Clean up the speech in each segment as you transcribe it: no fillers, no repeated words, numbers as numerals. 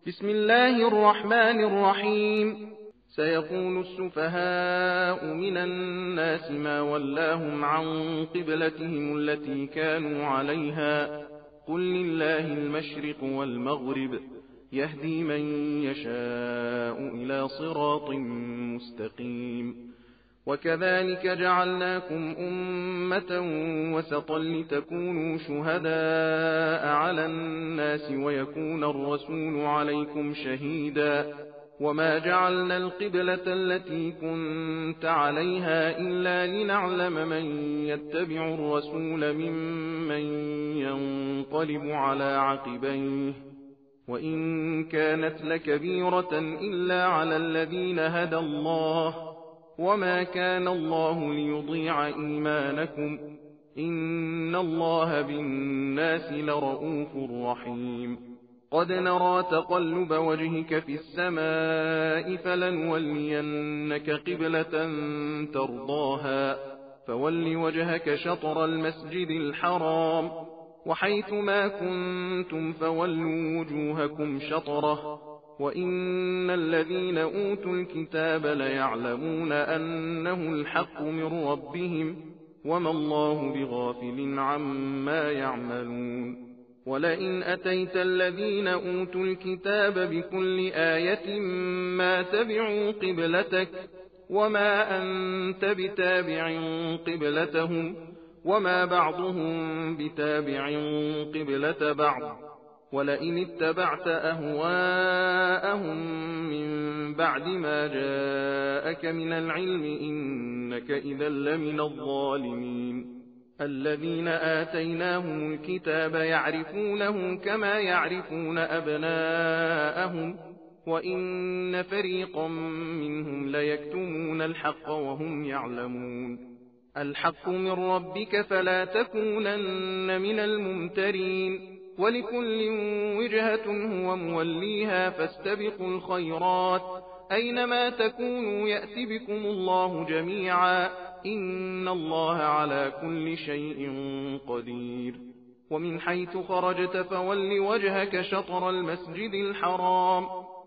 بسم الله الرحمن الرحيم سيقول السفهاء من الناس ما ولاهم عن قبلتهم التي كانوا عليها قل لله المشرق والمغرب يهدي من يشاء إلى صراط مستقيم وكذلك جعلناكم أمة وسطا لتكونوا شهداء على الناس ويكون الرسول عليكم شهيدا وما جعلنا القبلة التي كنت عليها إلا لنعلم من يتبع الرسول ممن ينقلب على عقبيه وإن كانت لكبيرة إلا على الذين هدى الله وما كان الله ليضيع إيمانكم إن الله بالناس لرؤوف رحيم قد نرى تقلب وجهك في السماء فلنولينك قبلة ترضاها فول وجهك شطر المسجد الحرام وحيث ما كنتم فولوا وجوهكم شطره وإن الذين أوتوا الكتاب ليعلمون أنه الحق من ربهم وما الله بغافل عما يعملون ولئن أتيت الذين أوتوا الكتاب بكل آية ما تبعوا قبلتك وما أنت بتابع قبلتهم وما بعضهم بتابع قبلة بعض ولئن اتبعت أهواءهم من بعد ما جاءك من العلم إنك إذا لمن الظالمين الذين آتيناهم الكتاب يعرفونه كما يعرفون أبناءهم وإن فريقا منهم ليكتمون الحق وهم يعلمون الحق من ربك فلا تكونن من الممترين ولكل وجهة هو موليها فاستبقوا الخيرات أينما تكونوا يأتي بكم الله جميعا إن الله على كل شيء قدير ومن حيث خرجت فول وجهك شطر المسجد الحرام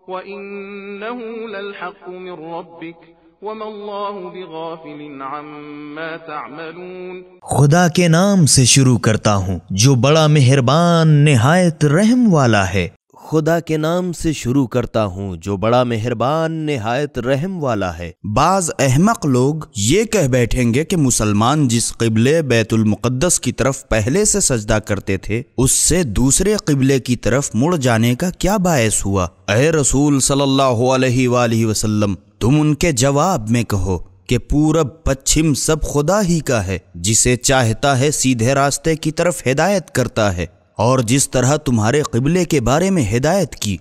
وإنه للحق من ربك وما الله بغافل عما تعملون خدا کے نام سے شروع کرتا ہوں جو بڑا مہربان نہایت رحم والا ہے۔ خدا کے نام سے شروع کرتا ہوں جو بڑا مہربان نہایت رحم والا ہے۔ بعض احمق لوگ یہ کہہ بیٹھیں گے کہ مسلمان جس قبلے بیت المقدس کی طرف پہلے سے سجدہ کرتے تھے اس سے دوسرے قبلے کی طرف مڑ جانے کا کیا باعث ہوا؟ اے رسول صلی اللہ علیہ وآلہ وسلم، تم ان کے جواب میں کہو کہ پورب پچھم سب خدا ہی کا ہے، جسے چاہتا ہے سیدھے راستے کی طرف ہدایت کرتا ہے، اور جس طرح تمہارے قبلے کے بارے میں ہدایت کی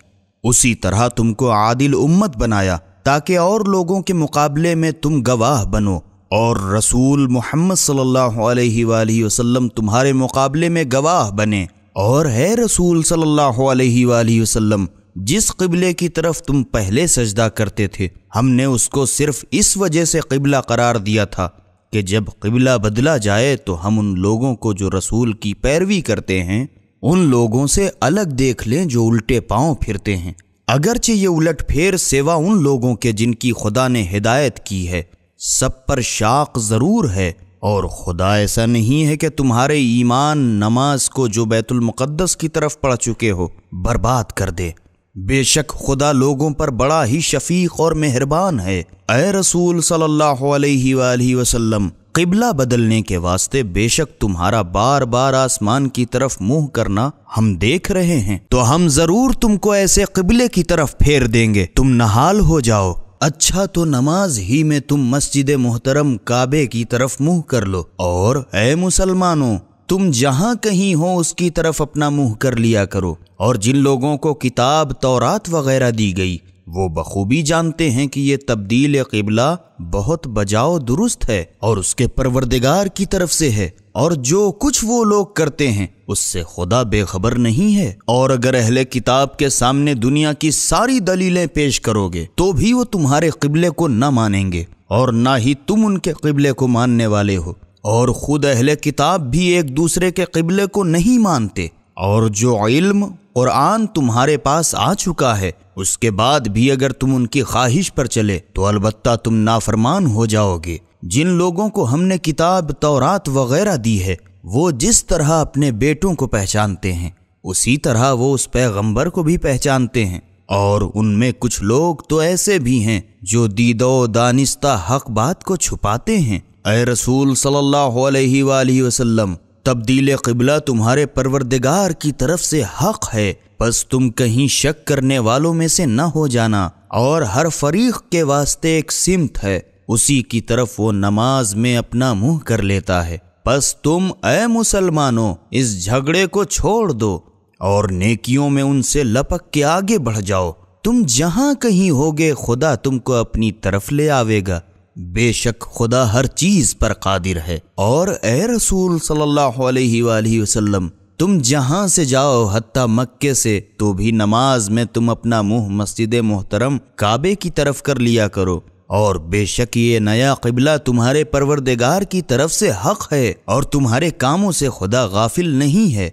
اسی طرح تم کو عادل امت بنایا تاکہ اور لوگوں کے مقابلے میں تم گواہ بنو، اور رسول محمد صلی اللہ علیہ وآلہ وسلم تمہارے مقابلے میں گواہ بنے۔ اور ہے رسول صلی اللہ علیہ وآلہ وسلم، جس قبلے کی طرف تم پہلے سجدہ کرتے تھے ہم نے اس کو صرف اس وجہ سے قبلہ قرار دیا تھا کہ جب قبلہ بدلا جائے تو ہم ان لوگوں کو جو رسول کی پیروی کرتے ہیں ان لوگوں سے الگ دیکھ لیں جو الٹے پاؤں پھرتے ہیں، اگرچہ یہ الٹ پھیر سوا ان لوگوں کے جن کی خدا نے ہدایت کی ہے سب پر شاق ضرور ہے، اور خدا ایسا نہیں ہے کہ تمہارے ایمان نماز کو جو بیت المقدس کی طرف پڑھ چکے ہو برباد کر دے۔ بے شک خدا لوگوں پر بڑا ہی شفیق اور مہربان ہے۔ اے رسول صلی اللہ علیہ وآلہ وسلم، قبلہ بدلنے کے واسطے بے شک تمہارا بار بار آسمان کی طرف منہ کرنا ہم دیکھ رہے ہیں، تو ہم ضرور تم کو ایسے قبلے کی طرف پھیر دیں گے تم نہال ہو جاؤ۔ اچھا تو نماز ہی میں تم مسجد محترم کعبے کی طرف منہ کر لو، اور اے مسلمانوں تم جہاں کہیں ہو اس کی طرف اپنا منہ کر لیا کرو، اور جن لوگوں کو کتاب تورات وغیرہ دی گئی وہ بخوبی جانتے ہیں کہ یہ تبدیل قبلہ بہت بجاؤ درست ہے اور اس کے پروردگار کی طرف سے ہے، اور جو کچھ وہ لوگ کرتے ہیں اس سے خدا بے خبر نہیں ہے۔ اور اگر اہل کتاب کے سامنے دنیا کی ساری دلیلیں پیش کرو گے تو بھی وہ تمہارے قبلے کو نہ مانیں گے، اور نہ ہی تم ان کے قبلے کو ماننے والے ہو، اور خود اہل کتاب بھی ایک دوسرے کے قبلے کو نہیں مانتے، اور جو علم قرآن تمہارے پاس آ چکا ہے اس کے بعد بھی اگر تم ان کی خواہش پر چلے تو البتہ تم نافرمان ہو جاؤ گے۔ جن لوگوں کو ہم نے کتاب تورات وغیرہ دی ہے وہ جس طرح اپنے بیٹوں کو پہچانتے ہیں اسی طرح وہ اس پیغمبر کو بھی پہچانتے ہیں، اور ان میں کچھ لوگ تو ایسے بھی ہیں جو دیدہ و دانستہ حق بات کو چھپاتے ہیں۔ اے رسول صلی اللہ علیہ وآلہ وسلم، تبدیل قبلہ تمہارے پروردگار کی طرف سے حق ہے، پس تم کہیں شک کرنے والوں میں سے نہ ہو جانا، اور ہر فریق کے واسطے ایک سمت ہے، اسی کی طرف وہ نماز میں اپنا منہ کر لیتا ہے۔ پس تم اے مسلمانوں اس جھگڑے کو چھوڑ دو اور نیکیوں میں ان سے لپک کے آگے بڑھ جاؤ، تم جہاں کہیں ہوگے خدا تم کو اپنی طرف لے آوے گا، بے شک خدا ہر چیز پر قادر ہے۔ اور اے رسول صلی اللہ علیہ وآلہ وسلم، تم جہاں سے جاؤ حتیٰ مکے سے تو بھی نماز میں تم اپنا منہ مسجد محترم کعبے کی طرف کر لیا کرو، اور بے شک یہ نیا قبلہ تمہارے پروردگار کی طرف سے حق ہے، اور تمہارے کاموں سے خدا غافل نہیں ہے۔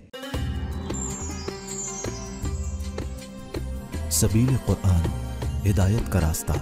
سبیل قرآن، ہدایت کا راستہ۔